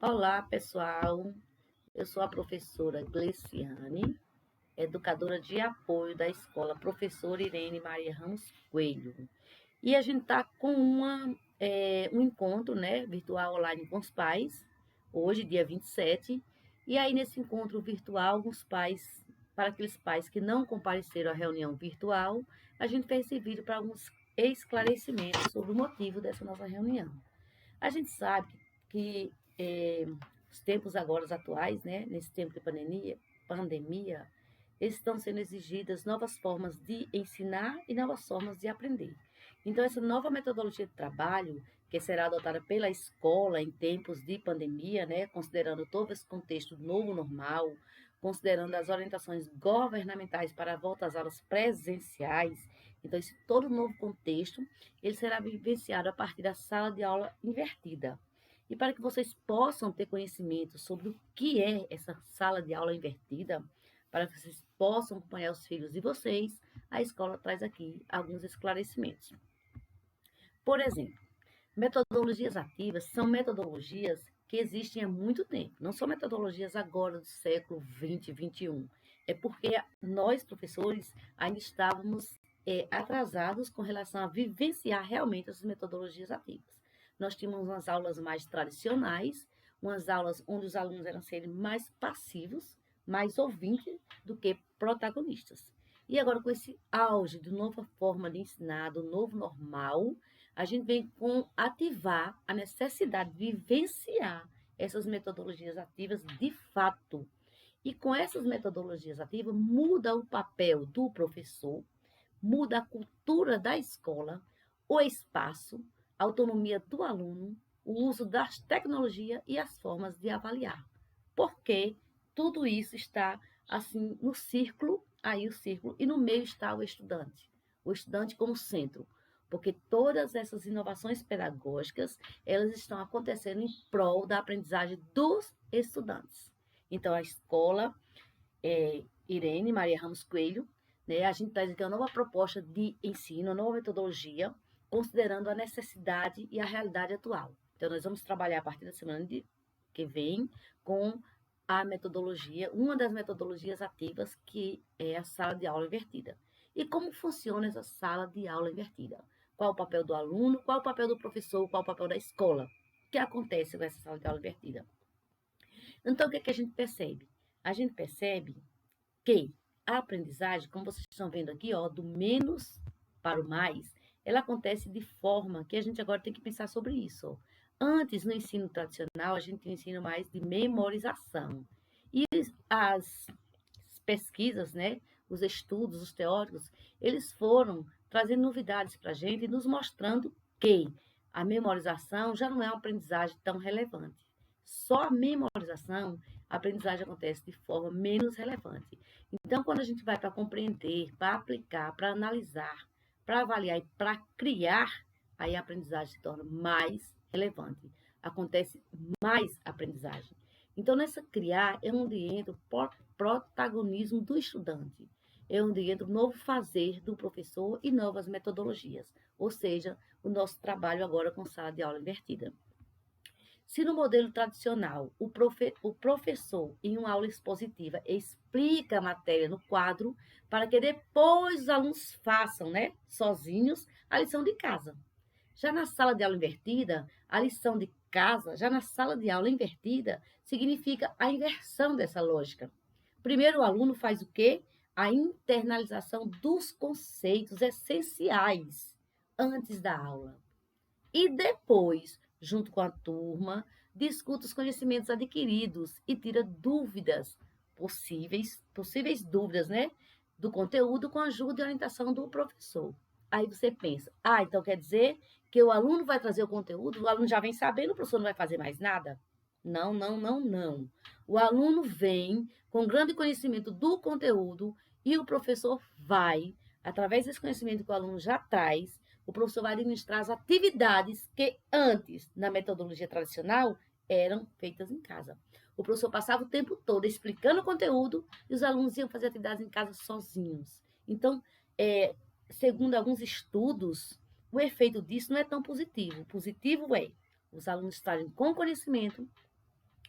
Olá, pessoal. Eu sou a professora Gleciane, educadora de apoio da escola Professora Irene Maria Ramos Coelho. E a gente está com um encontro, né, virtual online com os pais, hoje, dia 27. E aí, nesse encontro virtual, alguns pais, para aqueles pais que não compareceram à reunião virtual, a gente fez esse vídeo para alguns esclarecimentos sobre o motivo dessa nossa reunião. A gente sabe que os tempos agora atuais, né, nesse tempo de pandemia, estão sendo exigidas novas formas de ensinar e novas formas de aprender. Então, essa nova metodologia de trabalho, que será adotada pela escola em tempos de pandemia, né, considerando todo esse contexto do novo normal, considerando as orientações governamentais para a volta às aulas presenciais, então, esse todo novo contexto, ele será vivenciado a partir da sala de aula invertida. E para que vocês possam ter conhecimento sobre o que é essa sala de aula invertida, para que vocês possam acompanhar os filhos de vocês, a escola traz aqui alguns esclarecimentos. Por exemplo, metodologias ativas são metodologias que existem há muito tempo, não são metodologias agora do século 20, 21. É porque nós, professores, ainda estávamos atrasados com relação a vivenciar realmente essas metodologias ativas. Nós tínhamos umas aulas mais tradicionais, umas aulas onde os alunos eram serem mais passivos, mais ouvintes do que protagonistas. E agora, com esse auge de nova forma de ensinar, do novo normal, a gente vem com ativar a necessidade de vivenciar essas metodologias ativas de fato. E com essas metodologias ativas, muda o papel do professor, muda a cultura da escola, o espaço, a autonomia do aluno, o uso das tecnologias e as formas de avaliar. Porque tudo isso está assim no círculo, aí o círculo, e no meio está o estudante como centro, porque todas essas inovações pedagógicas, elas estão acontecendo em prol da aprendizagem dos estudantes. Então, a escola Irene Maria Ramos Coelho, né, a gente traz aqui uma nova proposta de ensino, uma nova metodologia, considerando a necessidade e a realidade atual. Então, nós vamos trabalhar a partir da semana que vem com a metodologia, uma das metodologias ativas, que é a sala de aula invertida. E como funciona essa sala de aula invertida? Qual o papel do aluno, qual o papel do professor, qual o papel da escola? O que acontece com essa sala de aula invertida? Então, o que é que a gente percebe? A gente percebe que a aprendizagem, como vocês estão vendo aqui, ó, do menos para o mais, ela acontece de forma que a gente agora tem que pensar sobre isso. Ó. Antes, no ensino tradicional, a gente tinha um ensino mais de memorização. E as pesquisas, né, os estudos, os teóricos, eles foram trazendo novidades para a gente e nos mostrando que a memorização já não é uma aprendizagem tão relevante. Só a memorização, a aprendizagem acontece de forma menos relevante. Então, quando a gente vai para compreender, para aplicar, para analisar, para avaliar e para criar, aí a aprendizagem se torna mais relevante. Acontece mais aprendizagem. Então, nessa criar é onde entra o protagonismo do estudante. É onde entra o novo fazer do professor e novas metodologias. Ou seja, o nosso trabalho agora com sala de aula invertida. Se no modelo tradicional o professor, em uma aula expositiva, explica a matéria no quadro para que depois os alunos façam, né, sozinhos, a lição de casa. Já na sala de aula invertida, a lição de casa, já na sala de aula invertida, significa a inversão dessa lógica. Primeiro o aluno faz o quê? A internalização dos conceitos essenciais antes da aula. E depois, junto com a turma, discuta os conhecimentos adquiridos e tira dúvidas, possíveis dúvidas, né? Do conteúdo com a ajuda e orientação do professor. Aí você pensa, então quer dizer que o aluno vai trazer o conteúdo, o aluno já vem sabendo, o professor não vai fazer mais nada? Não, não, não, não. O aluno vem com grande conhecimento do conteúdo e o professor vai, através desse conhecimento que o aluno já traz, o professor vai administrar as atividades que antes, na metodologia tradicional, eram feitas em casa. O professor passava o tempo todo explicando o conteúdo e os alunos iam fazer atividades em casa sozinhos. Então, segundo alguns estudos, o efeito disso não é tão positivo. O positivo é os alunos estarem com conhecimento,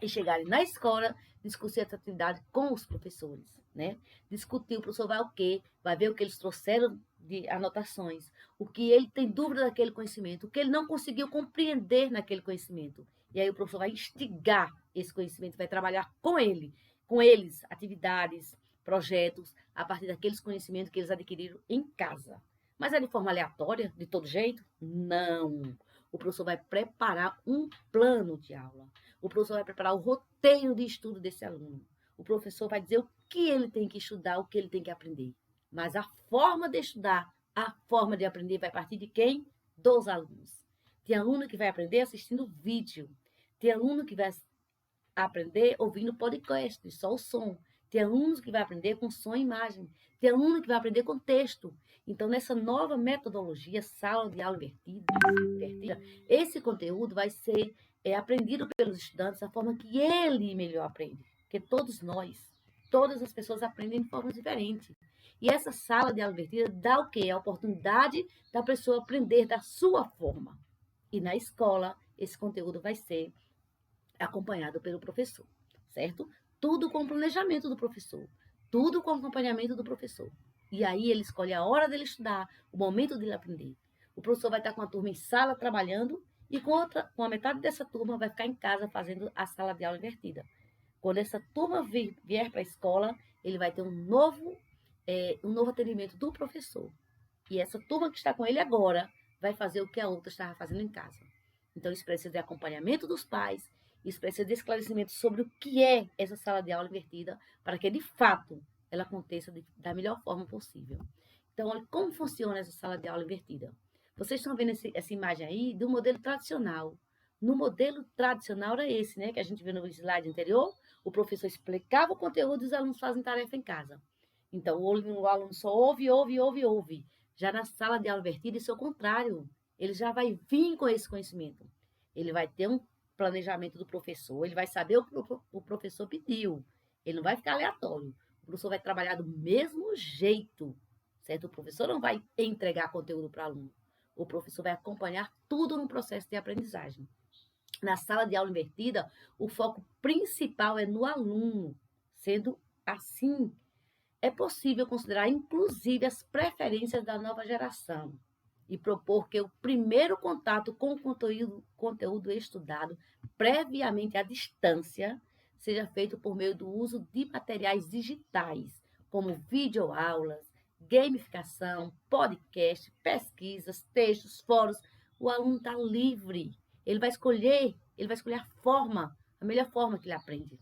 e chegarem na escola, discutir essa atividade com os professores, né? Discutir, o professor vai o quê? Vai ver o que eles trouxeram de anotações, o que ele tem dúvida daquele conhecimento, o que ele não conseguiu compreender naquele conhecimento. E aí o professor vai instigar esse conhecimento, vai trabalhar com ele, com eles, atividades, projetos, a partir daqueles conhecimentos que eles adquiriram em casa. Mas é de forma aleatória, de todo jeito? Não. O professor vai preparar um plano de aula. O professor vai preparar o roteiro de estudo desse aluno. O professor vai dizer o que ele tem que estudar, o que ele tem que aprender. Mas a forma de estudar, a forma de aprender vai partir de quem? Dos alunos. Tem aluno que vai aprender assistindo vídeo. Tem aluno que vai aprender ouvindo podcast, só o som. Tem alunos que vai aprender com som e imagem. Tem aluno que vai aprender com texto. Então, nessa nova metodologia, sala de aula invertida, esse conteúdo vai ser aprendido pelos estudantes da forma que ele melhor aprende. Porque todos nós, todas as pessoas aprendem de forma diferente. E essa sala de aula invertida dá o quê? A oportunidade da pessoa aprender da sua forma. E na escola, esse conteúdo vai ser acompanhado pelo professor, certo? Tudo com o planejamento do professor, tudo com o acompanhamento do professor. E aí ele escolhe a hora dele estudar, o momento dele aprender. O professor vai estar com a turma em sala trabalhando e com a metade dessa turma vai ficar em casa fazendo a sala de aula invertida. Quando essa turma vier para a escola, ele vai ter um novo atendimento do professor. E essa turma que está com ele agora vai fazer o que a outra estava fazendo em casa. Então, isso precisa de acompanhamento dos pais, isso precisa de esclarecimento sobre o que é essa sala de aula invertida, para que, de fato, ela aconteça da melhor forma possível. Então, olha como funciona essa sala de aula invertida. Vocês estão vendo essa imagem aí do modelo tradicional. No modelo tradicional era esse, né, que a gente viu no slide anterior. O professor explicava o conteúdo e os alunos fazem tarefa em casa. Então, o aluno só ouve. Já na sala de aula invertida, isso é o contrário. Ele já vai vir com esse conhecimento. Ele vai ter um planejamento do professor, ele vai saber o que o professor pediu. Ele não vai ficar aleatório. O professor vai trabalhar do mesmo jeito, certo? O professor não vai entregar conteúdo para o aluno. O professor vai acompanhar tudo no processo de aprendizagem. Na sala de aula invertida, o foco principal é no aluno. Sendo assim, é possível considerar, inclusive, as preferências da nova geração e propor que o primeiro contato com o conteúdo estudado previamente à distância seja feito por meio do uso de materiais digitais, como videoaulas, gamificação, podcast, pesquisas, textos, fóruns. O aluno está livre. Ele vai escolher a melhor forma que ele aprende.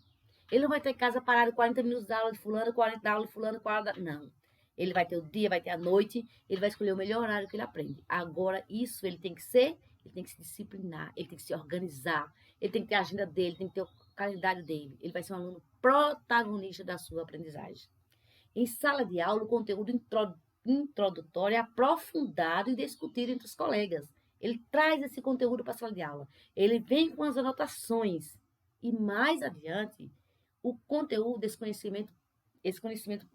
Ele não vai ter em casa parado 40 minutos da aula de fulano, 40 da aula de fulano, 40 da... Não. Ele vai ter o dia, vai ter a noite, ele vai escolher o melhor horário que ele aprende. Agora, isso ele tem que se disciplinar, ele tem que se organizar, ele tem que ter a agenda dele, tem que ter o calendário dele. Ele vai ser um aluno protagonista da sua aprendizagem. Em sala de aula, o conteúdo introdutório é aprofundado e discutido entre os colegas. Ele traz esse conteúdo para a sala de aula. Ele vem com as anotações. E mais adiante, o conteúdo, esse conhecimento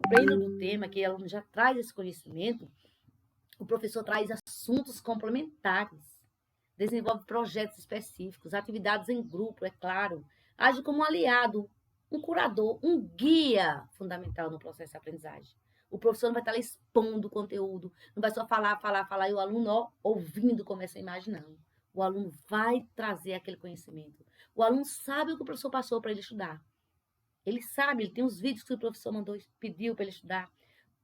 pleno do tema, que o aluno já traz esse conhecimento, o professor traz assuntos complementares, desenvolve projetos específicos, atividades em grupo, é claro, age como um aliado, um curador, um guia fundamental no processo de aprendizagem. O professor não vai estar lá expondo o conteúdo, não vai só falar, e o aluno ouvindo como essa imagem, não. O aluno vai trazer aquele conhecimento. O aluno sabe o que o professor passou para ele estudar. Ele sabe, ele tem os vídeos que o professor pediu para ele estudar.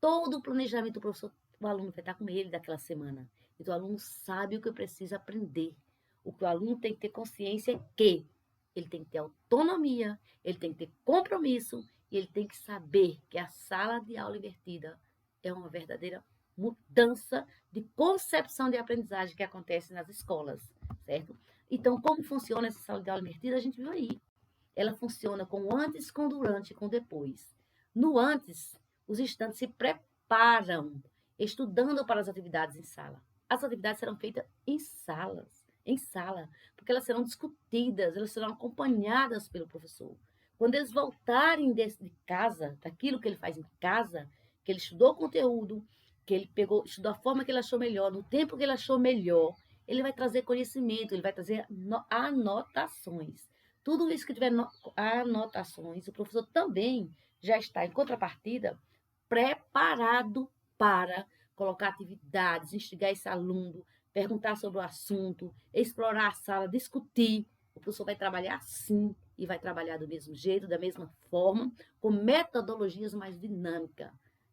Todo o planejamento do professor, o aluno vai estar com ele daquela semana. Então, o aluno sabe o que precisa aprender. O que o aluno tem que ter consciência é que ele tem que ter autonomia, ele tem que ter compromisso e ele tem que saber que a sala de aula invertida é uma verdadeira mudança de concepção de aprendizagem que acontece nas escolas, certo? Então, como funciona essa sala de aula invertida, a gente viu aí. Ela funciona com o antes, com o durante e com o depois. No antes, os estudantes se preparam, estudando para as atividades em sala. As atividades serão feitas em sala, porque elas serão discutidas, elas serão acompanhadas pelo professor. Quando eles voltarem de casa, daquilo que ele faz em casa, que ele estudou o conteúdo, que ele estudou a forma que ele achou melhor, no tempo que ele achou melhor, ele vai trazer conhecimento, ele vai trazer anotações. Tudo isso que tiver anotações, o professor também já está, em contrapartida, preparado para colocar atividades, instigar esse aluno, perguntar sobre o assunto, explorar a sala, discutir. O professor vai trabalhar assim e vai trabalhar do mesmo jeito, da mesma forma, com metodologias mais dinâmicas,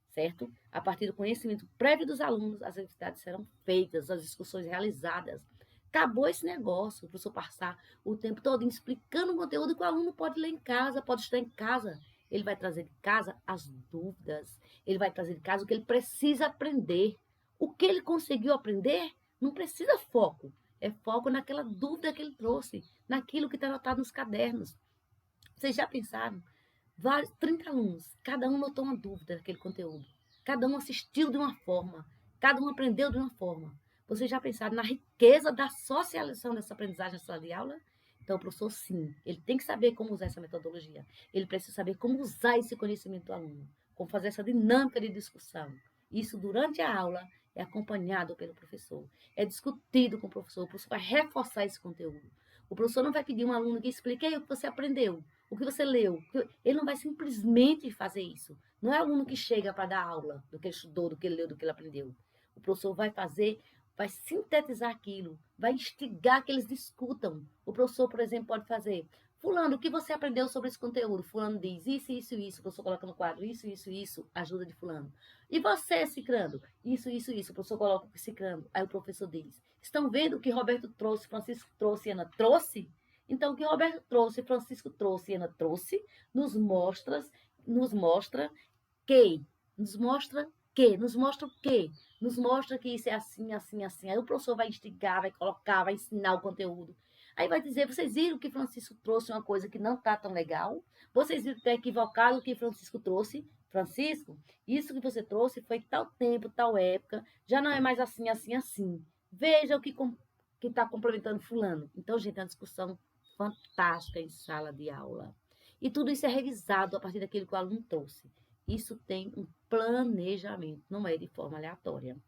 certo? A partir do conhecimento prévio dos alunos, as atividades serão feitas, as discussões realizadas. Acabou esse negócio, o professor passar o tempo todo explicando o conteúdo que o aluno pode ler em casa, pode estudar em casa. Ele vai trazer de casa as dúvidas, ele vai trazer de casa o que ele precisa aprender. O que ele conseguiu aprender não precisa foco, é foco naquela dúvida que ele trouxe, naquilo que está anotado nos cadernos. Vocês já pensaram? 30 alunos, cada um notou uma dúvida daquele conteúdo, cada um assistiu de uma forma, cada um aprendeu de uma forma. Vocês já pensaram na riqueza da socialização dessa aprendizagem na sala de aula? Então, o professor, sim, ele tem que saber como usar essa metodologia. Ele precisa saber como usar esse conhecimento do aluno, como fazer essa dinâmica de discussão. Isso, durante a aula, é acompanhado pelo professor, é discutido com o professor vai reforçar esse conteúdo. O professor não vai pedir um aluno que explique o que você aprendeu, o que você leu. Ele não vai simplesmente fazer isso. Não é o aluno que chega para dar aula do que ele estudou, do que ele leu, do que ele aprendeu. O professor vai fazer, vai sintetizar aquilo, vai instigar que eles discutam. O professor, por exemplo, pode fazer: Fulano, o que você aprendeu sobre esse conteúdo? Fulano diz isso, isso, isso. O professor coloca no quadro isso, isso, isso, ajuda de fulano. E você, Cicrano? Isso, isso, isso. O professor coloca o Cicrano. Aí o professor diz: Estão vendo o que Roberto trouxe, Francisco trouxe e Ana trouxe? Então, o que Roberto trouxe, Francisco trouxe e Ana trouxe, nos mostra que, nos mostra o quê? Nos mostra que isso é assim, assim, assim. Aí o professor vai instigar, vai colocar, vai ensinar o conteúdo. Aí vai dizer: vocês viram que Francisco trouxe uma coisa que não está tão legal? Vocês viram que está equivocado o que Francisco trouxe? Francisco, isso que você trouxe foi tal tempo, tal época, já não é mais assim, assim, assim. Veja o que está complementando fulano. Então, gente, é uma discussão fantástica em sala de aula. E tudo isso é revisado a partir daquilo que o aluno trouxe. Isso tem um planejamento, não é de forma aleatória.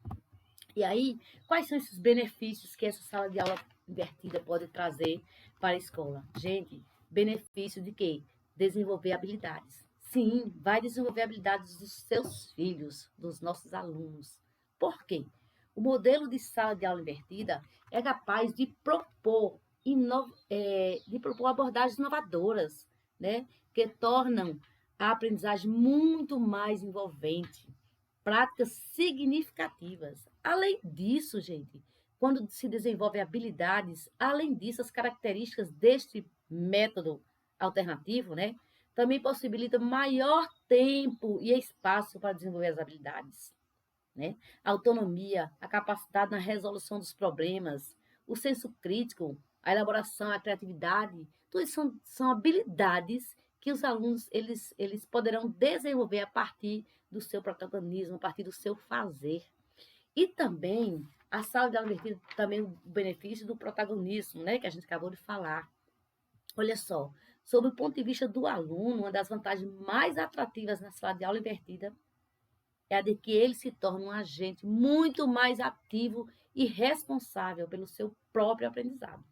E aí, quais são esses benefícios que essa sala de aula invertida pode trazer para a escola? Gente, benefício de quê? Desenvolver habilidades. Sim, vai desenvolver habilidades dos seus filhos, dos nossos alunos. Por quê? O modelo de sala de aula invertida é capaz de propor abordagens inovadoras, né? Que tornam a aprendizagem muito mais envolvente, práticas significativas. Além disso, gente, quando se desenvolve habilidades, além disso, as características deste método alternativo, né, também possibilita maior tempo e espaço para desenvolver as habilidades, né? A autonomia, a capacidade na resolução dos problemas, o senso crítico, a elaboração, a criatividade, tudo isso são habilidades que os alunos eles poderão desenvolver a partir do seu protagonismo, a partir do seu fazer. E também a sala de aula invertida também o benefício do protagonismo, né, que a gente acabou de falar. Olha só, sob o ponto de vista do aluno, uma das vantagens mais atrativas na sala de aula invertida é a de que ele se torna um agente muito mais ativo e responsável pelo seu próprio aprendizado.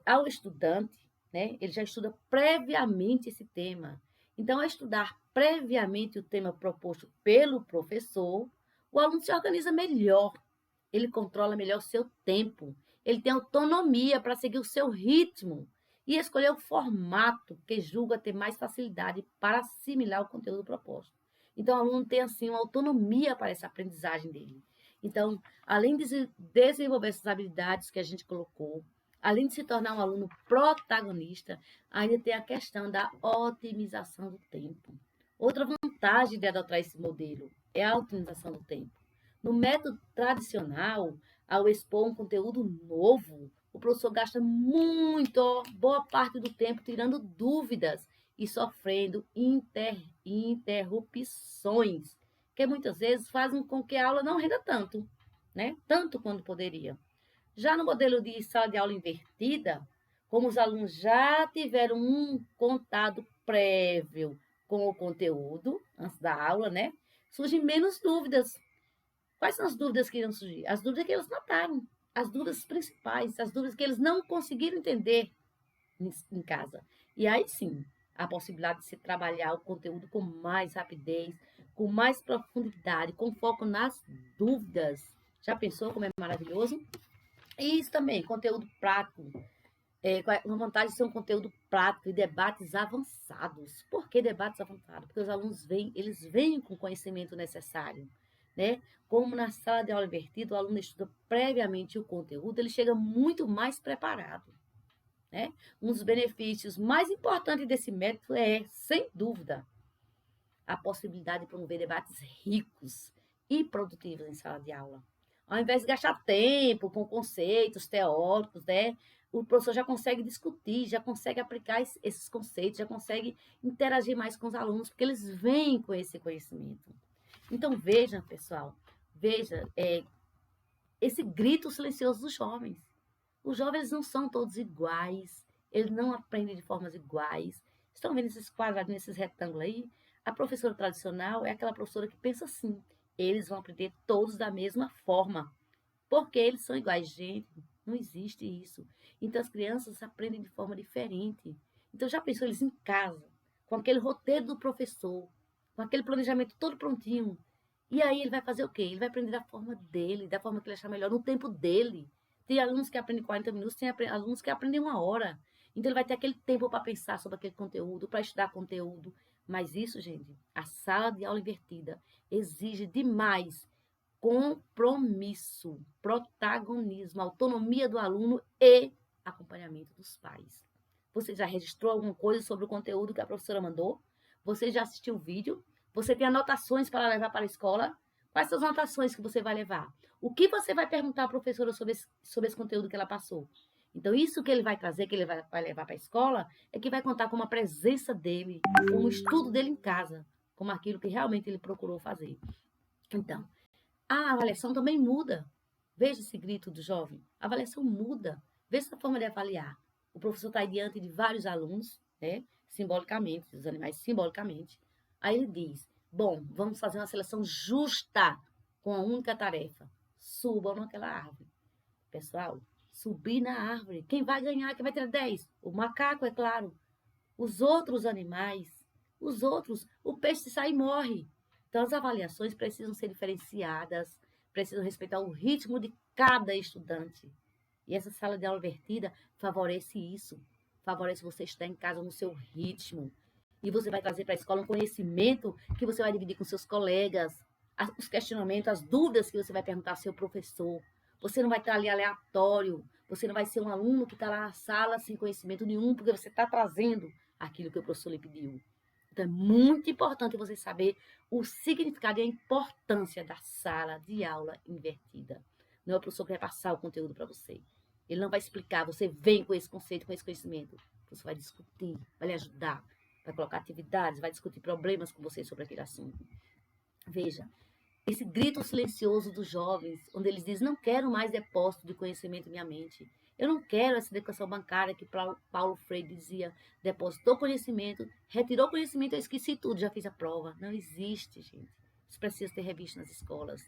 Ao estudante, né, ele já estuda previamente esse tema. Então, ao estudar previamente o tema proposto pelo professor, o aluno se organiza melhor, ele controla melhor o seu tempo, ele tem autonomia para seguir o seu ritmo e escolher o formato que julga ter mais facilidade para assimilar o conteúdo proposto. Então, o aluno tem, assim, uma autonomia para essa aprendizagem dele. Então, além de desenvolver essas habilidades que a gente colocou, além de se tornar um aluno protagonista, ainda tem a questão da otimização do tempo. Outra vantagem de adotar esse modelo é a otimização do tempo. No método tradicional, ao expor um conteúdo novo, o professor gasta boa parte do tempo tirando dúvidas e sofrendo interrupções, que muitas vezes fazem com que a aula não renda tanto, né? Tanto quanto poderia. Já no modelo de sala de aula invertida, como os alunos já tiveram um contato prévio com o conteúdo antes da aula, né? Surgem menos dúvidas. Quais são as dúvidas que irão surgir? As dúvidas que eles notaram, as dúvidas principais, as dúvidas que eles não conseguiram entender, em casa. E aí sim, a possibilidade de se trabalhar o conteúdo com mais rapidez, com mais profundidade, com foco nas dúvidas. Já pensou como é maravilhoso? E isso também, conteúdo prático. Com a vontade de ser um conteúdo prático e debates avançados. Por que debates avançados? Porque os alunos vêm com o conhecimento necessário, né? Como na sala de aula invertida, o aluno estuda previamente o conteúdo, ele chega muito mais preparado, né? Um dos benefícios mais importantes desse método é, sem dúvida, a possibilidade de promover debates ricos e produtivos em sala de aula. Ao invés de gastar tempo com conceitos teóricos, né, o professor já consegue discutir, já consegue aplicar esses conceitos, já consegue interagir mais com os alunos, porque eles vêm com esse conhecimento. Então, veja, pessoal, veja esse grito silencioso dos jovens. Os jovens não são todos iguais, eles não aprendem de formas iguais. Estão vendo esses quadradinhos, esses retângulos aí? A professora tradicional é aquela professora que pensa assim: eles vão aprender todos da mesma forma, porque eles são iguais. Gente, não existe isso. Então as crianças aprendem de forma diferente. Então já pensou eles em casa, com aquele roteiro do professor, com aquele planejamento todo prontinho. E aí ele vai fazer o quê? Ele vai aprender da forma dele, da forma que ele achar melhor, no tempo dele. Tem alunos que aprendem 40 minutos, tem alunos que aprendem 1 hora. Então ele vai ter aquele tempo para pensar sobre aquele conteúdo, para estudar conteúdo. Mas isso, gente, a sala de aula invertida exige demais compromisso, protagonismo, autonomia do aluno e acompanhamento dos pais. Você já registrou alguma coisa sobre o conteúdo que a professora mandou? Você já assistiu o vídeo? Você tem anotações para levar para a escola? Quais são as anotações que você vai levar? O que você vai perguntar à professora sobre esse conteúdo que ela passou? Então, isso que ele vai trazer, que ele vai levar para a escola, é que vai contar com a presença dele, com o estudo dele em casa, como aquilo que realmente ele procurou fazer. Então, a avaliação também muda. Veja esse grito do jovem. A avaliação muda. Veja essa forma de avaliar. O professor está diante de vários alunos, né? Simbolicamente, os animais simbolicamente. Aí ele diz: bom, vamos fazer uma seleção justa com a única tarefa. Subam naquela árvore. Pessoal, subir na árvore. Quem vai ganhar? Quem vai ter 10? O macaco, é claro. Os outros animais, os outros, o peixe se sai morre. Então, as avaliações precisam ser diferenciadas, precisam respeitar o ritmo de cada estudante. E essa sala de aula invertida favorece isso, favorece você estar em casa no seu ritmo. E você vai trazer para a escola um conhecimento que você vai dividir com seus colegas, os questionamentos, as dúvidas que você vai perguntar ao seu professor. Você não vai estar ali aleatório, você não vai ser um aluno que está lá na sala sem conhecimento nenhum, porque você está trazendo aquilo que o professor lhe pediu. Então, é muito importante você saber o significado e a importância da sala de aula invertida. Não é o professor que vai passar o conteúdo para você. Ele não vai explicar, você vem com esse conceito, com esse conhecimento. Você vai discutir, vai lhe ajudar, vai colocar atividades, vai discutir problemas com você sobre aquele assunto. Veja, esse grito silencioso dos jovens, onde eles dizem: não quero mais depósito de conhecimento em minha mente. Eu não quero essa educação bancária que Paulo Freire dizia: depositou conhecimento, retirou conhecimento, eu esqueci tudo, já fiz a prova. Não existe, gente. Isso precisa ser revisto nas escolas.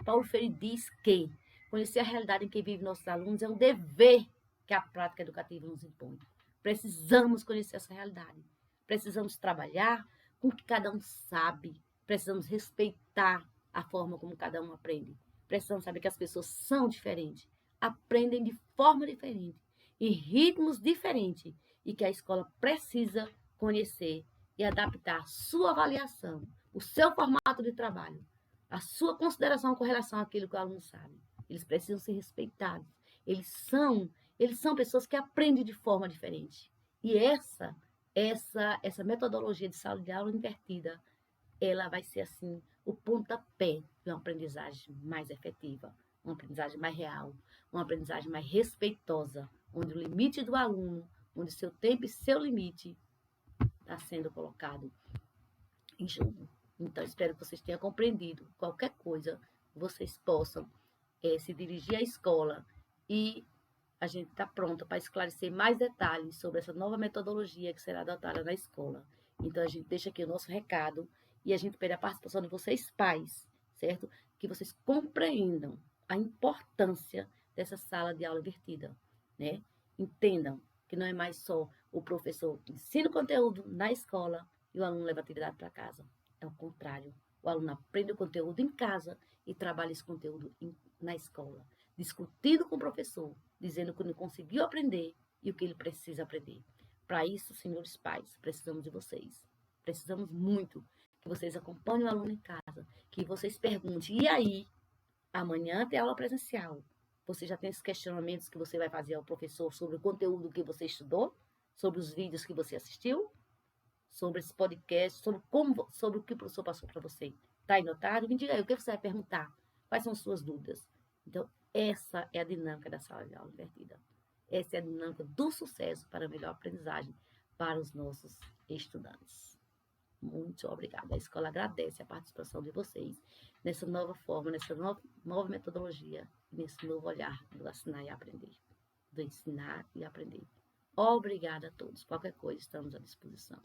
Paulo Freire diz que conhecer a realidade em que vivem nossos alunos é um dever que a prática educativa nos impõe. Precisamos conhecer essa realidade. Precisamos trabalhar com o que cada um sabe. Precisamos respeitar a forma como cada um aprende. Precisamos saber que as pessoas são diferentes, aprendem de forma diferente, em ritmos diferentes, e que a escola precisa conhecer e adaptar a sua avaliação, o seu formato de trabalho, a sua consideração com relação àquilo que o aluno sabe. Eles precisam ser respeitados. Eles são pessoas que aprendem de forma diferente. E essa metodologia de sala de aula invertida, ela vai ser assim o pontapé de uma aprendizagem mais efetiva, uma aprendizagem mais real, uma aprendizagem mais respeitosa, onde o limite do aluno, onde seu tempo e seu limite está sendo colocado em jogo. Então, espero que vocês tenham compreendido. Qualquer coisa, vocês possam se dirigir à escola e a gente está pronta para esclarecer mais detalhes sobre essa nova metodologia que será adotada na escola. Então, a gente deixa aqui o nosso recado e a gente pede a participação de vocês, pais, certo? Que vocês compreendam a importância dessa sala de aula invertida, né? Entendam que não é mais só o professor que ensina o conteúdo na escola e o aluno leva a atividade para casa. É o contrário. O aluno aprende o conteúdo em casa e trabalha esse conteúdo na escola, discutindo com o professor, dizendo que não conseguiu aprender e o que ele precisa aprender. Para isso, senhores pais, precisamos de vocês. Precisamos muito que vocês acompanhem o aluno em casa, que vocês perguntem, e aí, amanhã tem aula presencial. Você já tem esses questionamentos que você vai fazer ao professor sobre o conteúdo que você estudou, sobre os vídeos que você assistiu, sobre esse podcast, sobre o que o professor passou para você. Está anotado? Me diga aí, o que você vai perguntar? Quais são as suas dúvidas? Então, essa é a dinâmica da sala de aula invertida. Essa é a dinâmica do sucesso para a melhor aprendizagem para os nossos estudantes. Muito obrigada. A escola agradece a participação de vocês nessa nova forma, nessa nova metodologia, nesse novo olhar do ensinar e aprender. Do ensinar e aprender. Obrigada a todos. Qualquer coisa, estamos à disposição.